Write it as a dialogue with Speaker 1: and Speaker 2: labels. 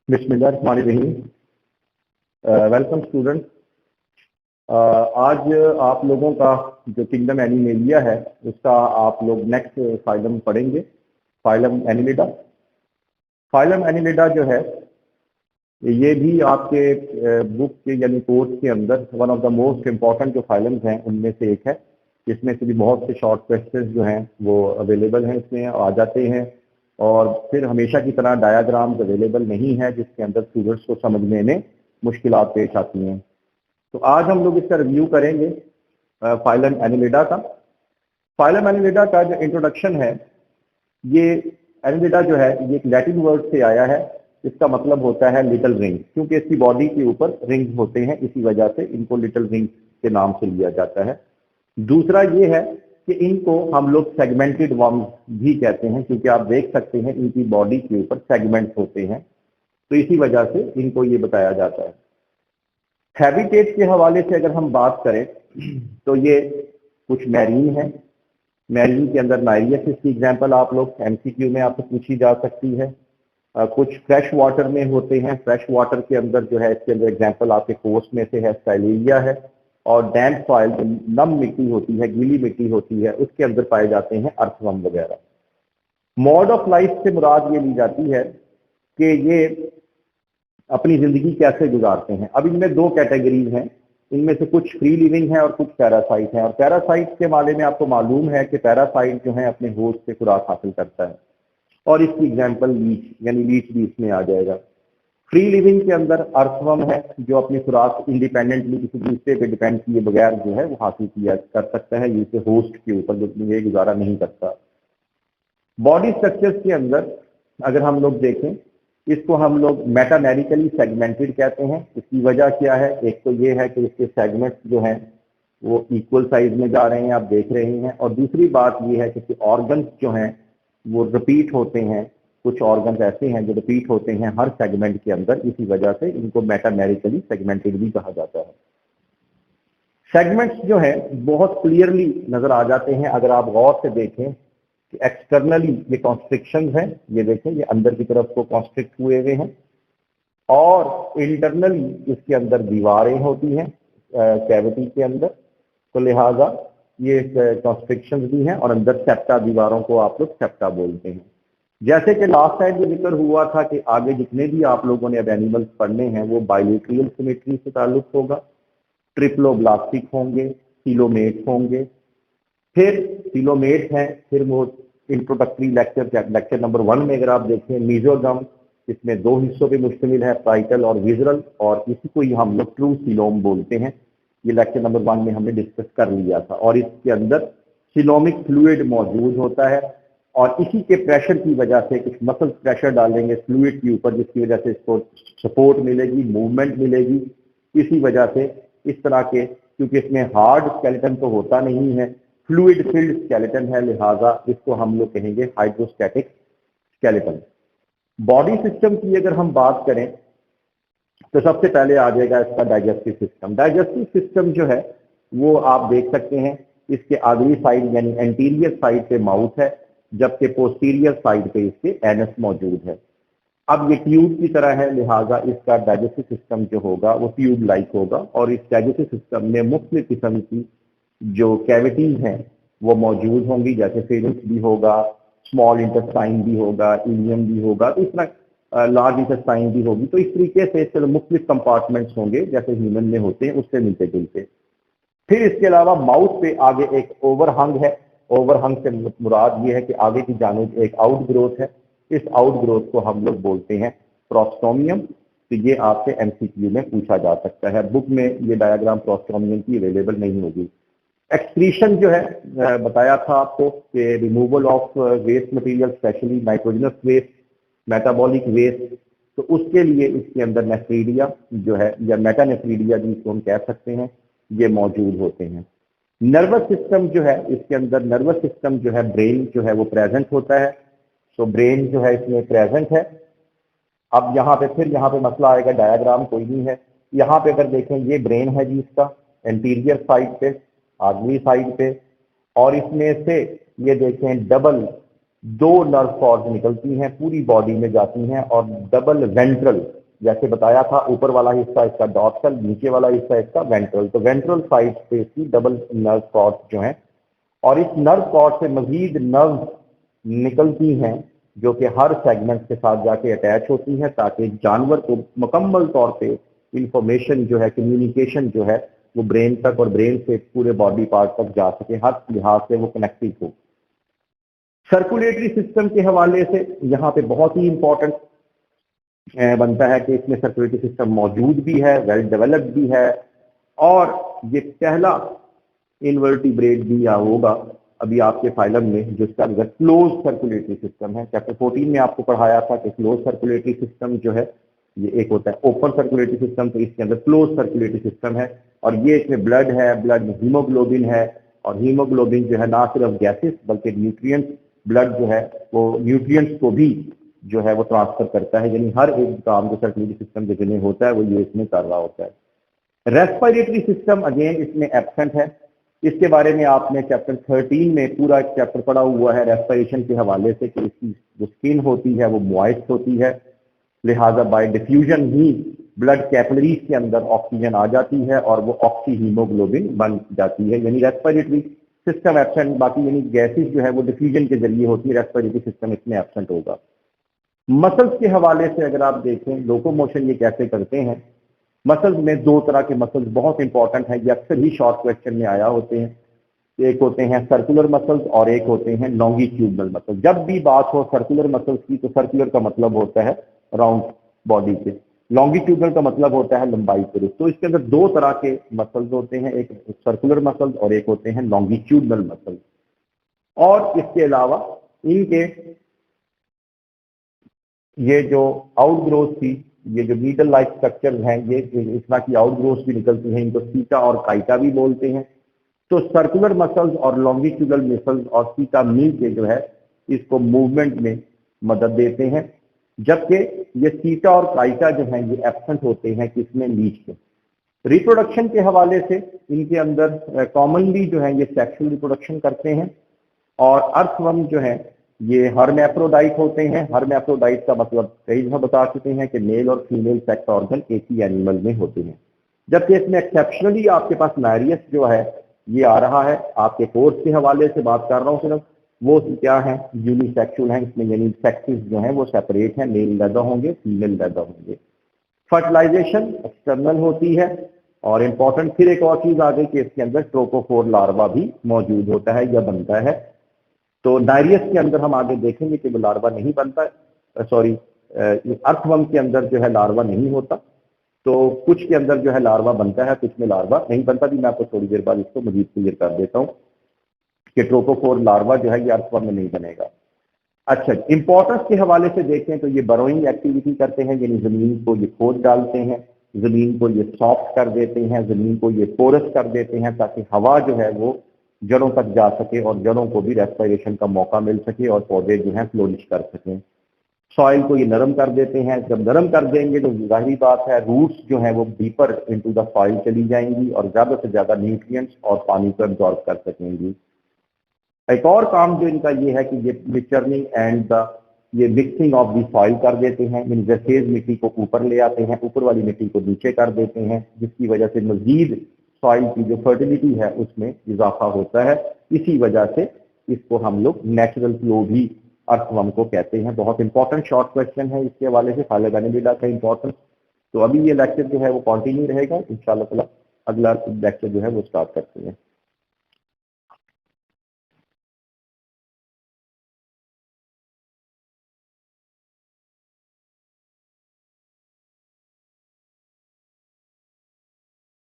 Speaker 1: बिस्मिल्लाहिर्रहमानिर्रहीम। Welcome student. आज आप लोगों का जो किंगडम एनिमेलिया है उसका आप लोग नेक्स्ट फाइलम पढ़ेंगे, फाइलम एनिलिडा। फाइलम एनिलिडा जो है ये भी आपके बुक के यानी कोर्स के अंदर one of the most important जो फाइलम्स हैं उनमें से एक है। इसमें से भी बहुत से शॉर्ट क्वेश्चंस जो हैं वो अवेलेबल हैं, इसमें आ जाते हैं। और फिर हमेशा की तरह डायाग्राम्स अवेलेबल नहीं है जिसके अंदर स्टूडेंट्स को समझने में मुश्किलात पेश आती हैं। तो आज हम लोग इसका रिव्यू करेंगे फाइलम एनिलिडा का। फाइलम एनिलिडा का जो इंट्रोडक्शन है, ये एनिलिडा जो है ये एक लैटिन वर्ड से आया है। इसका मतलब होता है लिटिल रिंग, क्योंकि इसकी बॉडी के ऊपर रिंग्स होते हैं, इसी वजह से इनको लिटिल रिंग के नाम से लिया जाता है। दूसरा ये है कि इनको हम लोग सेगमेंटेड वर्म्स भी कहते हैं, क्योंकि आप देख सकते हैं इनकी बॉडी के ऊपर सेगमेंट्स होते हैं, तो इसी वजह से इनको ये बताया जाता है। हैबिटेट के हवाले से अगर हम बात करें तो ये कुछ मैरीन है। मैरीन के अंदर नायरियसिस की एग्जांपल आप लोग एमसीक्यू में आपसे पूछी जा सकती है। कुछ फ्रेश वाटर में होते हैं। फ्रेश वाटर के अंदर जो है इसके अंदर एग्जांपल आपके कोस्ट में से है स्टाइलिया है। और डैम्प सॉइल, नम मिट्टी होती है, गीली मिट्टी होती है, उसके अंदर पाए जाते हैं अर्थवर्म वगैरह। मोड ऑफ लाइफ से मुराद ये ली जाती है कि ये अपनी जिंदगी कैसे गुजारते हैं। अब इनमें दो कैटेगरीज हैं, इनमें से कुछ फ्री लिविंग है और कुछ पैरासाइट हैं। और पैरासाइट के बारे में आपको मालूम है कि पैरासाइट जो है अपने होस्ट से खुराक हासिल करता है, और इसकी एग्जाम्पल लीच यानी लीच भी इसमें आ जाएगा। फ्री लिविंग के अंदर अर्थवर्म है जो अपनी खुराक इंडिपेंडेंटली किसी दूसरे पे डिपेंड किए बगैर जो है वो हासिल किया कर सकता है, ये होस्ट के ऊपर जो ये गुजारा नहीं करता। बॉडी स्ट्रक्चर्स के अंदर अगर हम लोग देखें, इसको हम लोग मेटामेरिकली सेगमेंटेड कहते हैं। इसकी वजह क्या है? एक तो ये है कि इसके सेगमेंट्स जो हैं वो इक्वल साइज में जा रहे हैं, आप देख रहे हैं। और दूसरी बात ये है कि इसके ऑर्गन्स जो हैं वो रिपीट होते हैं। कुछ ऑर्गन्स ऐसे हैं जो रिपीट होते हैं हर सेगमेंट के अंदर, इसी वजह से इनको मेटामेरिकली सेगमेंटेड भी कहा जाता है। सेगमेंट्स जो है बहुत क्लियरली नजर आ जाते हैं अगर आप गौर से देखें कि एक्सटर्नली ये कॉन्स्ट्रिक्शंस हैं, ये देखें ये अंदर की तरफ को कॉन्स्ट्रिक्ट हुए हुए हैं, और इंटरनली इसके अंदर दीवारें होती हैं कैविटी के अंदर, तो लिहाजा ये कॉन्स्ट्रिक्शंस भी हैं। और अंदर सेप्टा, दीवारों को आप लोग सेप्टा बोलते हैं। जैसे कि लास्ट टाइम ये जिक्र हुआ था कि आगे जितने भी आप लोगों ने अब एनिमल्स पढ़ने हैं वो बाइलेटरल सिमेट्री से ताल्लुक होगा, ट्रिप्लोब्लास्टिक होंगे, सिलोमेट होंगे। फिर सिलोमेट हैं, फिर वो इंट्रोडक्टरी लेक्चर नंबर 1 में अगर आप देखें मीजोगम, इसमें दो हिस्सों पे मुश्तमिल है, पाइटल और विजरल, और इसी को ही हम लोग ट्रू सिलोम बोलते हैं। ये लेक्चर नंबर 1 में हमने डिस्कस कर लिया था। और इसके अंदर सिलोमिक फ्लूइड मौजूद होता है, और इसी के प्रेशर की वजह से कुछ मसल प्रेशर डालेंगे फ्लूइड के ऊपर, जिसकी वजह से इसको सपोर्ट मिलेगी, मूवमेंट मिलेगी। इसी वजह से इस तरह के, क्योंकि इसमें हार्ड स्केलेटन तो होता नहीं है, फ्लूइड फिल्ड स्केलेटन है, लिहाजा इसको हम लोग कहेंगे हाइड्रोस्टैटिक स्केलेटन। बॉडी सिस्टम की अगर हम बात करें तो सबसे पहले आ जाएगा इसका डाइजेस्टिव सिस्टम। डाइजेस्टिव सिस्टम जो है वो आप देख सकते हैं, इसके अगली साइड यानी एंटीरियर साइड पे माउथ है, जबकि पोस्टीरियर साइड पे इसके एनस मौजूद है। अब ये ट्यूब की तरह है, लिहाजा इसका डाइजेस्टिव सिस्टम जो होगा वो ट्यूब लाइक होगा। और इस डाइजेस्टिव सिस्टम में मुख्तलिफ किस्म की जो कैविटीज हैं वो मौजूद होंगी, जैसे फेरिंक्स भी होगा, स्मॉल इंटेस्टाइन भी होगा, इलियम भी होगा, तो इस तरह लार्ज इंटेस्टाइन भी होगी। तो इस तरीके से चलो मुख्तलिफ कंपार्टमेंट्स होंगे जैसे ह्यूमन में होते हैं, उससे मिलते जुलते। फिर इसके अलावा माउथ पे आगे एक ओवरहंग है। ओवरहंग से मुराद ये है कि आगे की जानिब एक आउट ग्रोथ है। इस आउट ग्रोथ को हम लोग बोलते हैं प्रोस्टोमियम। तो ये आपसे एमसीक्यू में पूछा जा सकता है। बुक में ये डायग्राम प्रोस्टोमियम की अवेलेबल नहीं होगी। एक्सक्रीशन जो है बताया था आपको कि removal of waste material, specially nitrogenous waste, metabolic waste, तो उसके लिए इसके अंदर नेफ्रीडिया जो है या मेटानेफ्रीडिया जिसको हम कह सकते हैं, ये मौजूद होते हैं। नर्वस सिस्टम जो है, इसके अंदर नर्वस सिस्टम जो है, ब्रेन जो है वो प्रेजेंट होता है। तो ब्रेन जो है इसमें प्रेजेंट है। अब यहाँ पे फिर यहाँ पे मसला आएगा, डायग्राम कोई नहीं है। यहाँ पे अगर देखें ये ब्रेन है जी इसका एंटीरियर साइड पे, आगली साइड पे, और इसमें से ये देखें डबल दो नर्व कॉर्ड निकलती हैं, पूरी बॉडी में जाती हैं और डबल वेंट्रल, जैसे बताया था ऊपर वाला हिस्सा इसका डॉर्सल, नीचे वाला हिस्सा इसका वेंट्रल, तो वेंट्रल साइड से इसकी डबल नर्व कॉर्ड जो है, और इस नर्व कॉर्ड से मजीद नर्व निकलती हैं जो कि हर सेगमेंट के साथ जाके अटैच होती हैं ताकि जानवर को मुकम्मल तौर पे इंफॉर्मेशन जो है, कम्युनिकेशन जो है वो ब्रेन तक और ब्रेन से पूरे बॉडी पार्ट तक जा सके, हर लिहाज से वो कनेक्टेड हो। सर्कुलेटरी सिस्टम के हवाले से यहाँ पे बहुत ही इंपॉर्टेंट बनता है कि इसमें सर्कुलेटरी सिस्टम मौजूद भी है, वेल डेवलप्ड भी है, और ये पहला इनवर्टिब्रेट भी या होगा अभी आपके फाइलम में जिसका अंदर क्लोज सर्कुलेटरी सिस्टम है। चैप्टर 14 में आपको पढ़ाया था कि क्लोज सर्कुलेटरी सिस्टम जो है ये एक होता है ओपन सर्कुलेटरी सिस्टम, तो इसके अंदर क्लोज सर्कुलेटरी सिस्टम है, और ये इसमें ब्लड है, ब्लड में हीमोग्लोबिन है, और हीमोग्लोबिन जो है ना सिर्फ गैसेस बल्कि न्यूट्रिएंट्स, ब्लड जो है वो न्यूट्रिएंट्स को भी जो है वो ट्रांसफर करता है, यानी हर एक काम जो सर्कुलेटरी सिस्टम के जरिए होता है वो ये इसमें कर रहा होता है। रेस्पिरेटरी सिस्टम अगेन इसमें एब्सेंट है, इसके बारे में आपने चैप्टर 13 में पूरा एक चैप्टर पढ़ा हुआ है रेस्पिरेशन के हवाले से कि इसकी जो स्किन होती है वो मॉइस्ट होती है, लिहाजा बाय डिफ्यूजन ही ब्लड कैपिलरीज के अंदर ऑक्सीजन आ जाती है और वो ऑक्सी हीमोग्लोबिन बन जाती है, यानी रेस्पिरेटरी सिस्टम एब्सेंट, बाकी यानी गैसेस जो है वो डिफ्यूजन के जरिए होती है, रेस्पिरेटरी सिस्टम इसमें एब्सेंट होगा। मसल्स के हवाले से अगर आप देखें लोकोमोशन ये कैसे करते हैं, मसल्स में दो तरह के मसल्स बहुत इंपॉर्टेंट है, ये अक्सर ही शॉर्ट क्वेश्चन में आया होते हैं, एक होते हैं सर्कुलर मसल्स और एक होते हैं लॉन्गिट्यूडनल मसल्स। जब भी बात हो सर्कुलर मसल्स की तो सर्कुलर का मतलब होता है राउंड बॉडी के, लॉन्गिट्यूडनल का मतलब होता है लंबाई के। तो इसके अंदर दो तरह के मसल्स होते हैं, एक सर्कुलर मसल्स और एक होते हैं लॉन्गिट्यूडनल मसल्स, और इसके अलावा इनके ये जो आउटग्रोथ थी, ये जो नीडल लाइक स्ट्रक्चर हैं, ये इस तरह की आउटग्रोथ भी निकलती हैं, इनको सीटा और काइटा भी बोलते हैं। तो सर्कुलर मसल्स और लॉन्गिट्यूडनल मसल्स और सीटा मिल के जो है इसको मूवमेंट में मदद देते हैं, जबकि ये सीटा और काइटा जो हैं ये एब्सेंट होते हैं किसमें, लीच के। रिप्रोडक्शन के हवाले से इनके अंदर कॉमनली जो है ये सेक्सुअल रिप्रोडक्शन करते हैं, और अर्थवर्म जो है ये हर्मैफ्रोडाइट होते हैं। हर्मैफ्रोडाइट का मतलब कई दफा बता चुके हैं कि मेल और फीमेल सेक्स ऑर्गन एक ही एनिमल में होते हैं, जबकि इसमें एक्सेप्शनली आपके पास नारियस जो है ये आ रहा है। आपके कोर्स के हवाले से बात कर रहा हूँ सिर्फ, वो क्या है, यूनिसेक्सुअल है, इसमें यानी सेक्सेस जो है वो सेपरेट है, मेल पैदा होंगे फीमेल पैदा होंगे। फर्टिलाइजेशन एक्सटर्नल होती है, और इंपॉर्टेंट फिर एक और चीज आ गई कि इसके अंदर ट्रोपोफोर लार्वा भी मौजूद होता है या बनता है। तो नारियस के अंदर हम आगे देखेंगे कि वो लार्वा नहीं बनता, सॉरी अर्थवर्म के अंदर जो है लार्वा नहीं होता, तो कुछ के अंदर जो है लार्वा बनता है, कुछ में लार्वा नहीं बनता भी। मैं आपको थोड़ी देर बाद इसको मजीद क्लियर कर देता हूँ कि ट्रोपोफोर लार्वा जो है ये अर्थवर्म में नहीं बनेगा। अच्छा, इंपॉर्टेंस के हवाले से देखें तो ये बरोइंग एक्टिविटी करते हैं, यानी जमीन को ये खोद डालते हैं, जमीन को ये सॉफ्ट कर देते हैं, जमीन को ये पोरस कर देते हैं ताकि हवा जो है वो जड़ों तक जा सके और जड़ों को भी रेस्पिरेशन का मौका मिल सके और पौधे जो है फ्लोरिश कर सकें। सॉइल को ये नरम कर देते हैं, जब नरम कर देंगे तो जाहिर बात है रूट्स जो है वो डीपर इनटू द सॉइल चली जाएंगी और ज्यादा से ज्यादा न्यूट्रिएंट्स और पानी को एब्जॉर्ब कर सकेंगी। एक और काम जो इनका ये है कि ये मिक्सचरिंग एंड ये मिक्सिंग ऑफ दी सॉइल कर देते हैं, इन जैसेज मिट्टी को ऊपर ले आते हैं, ऊपर वाली मिट्टी को नीचे कर देते हैं, जिसकी वजह से मजीद सॉइल की जो फर्टिलिटी है उसमें इजाफा होता है। इसी वजह से इसको हम लोग नेचुरल फ्लो भी अर्थवर्म को कहते हैं। बहुत इंपॉर्टेंट शॉर्ट क्वेश्चन है इसके हवाले से, फाइलम एनिलिडा का इंपॉर्टेंस। तो अभी ये लेक्चर जो है वो कंटिन्यू रहेगा, इंशाल्लाह ताला अगला लेक्चर जो है वो स्टार्ट करते हैं।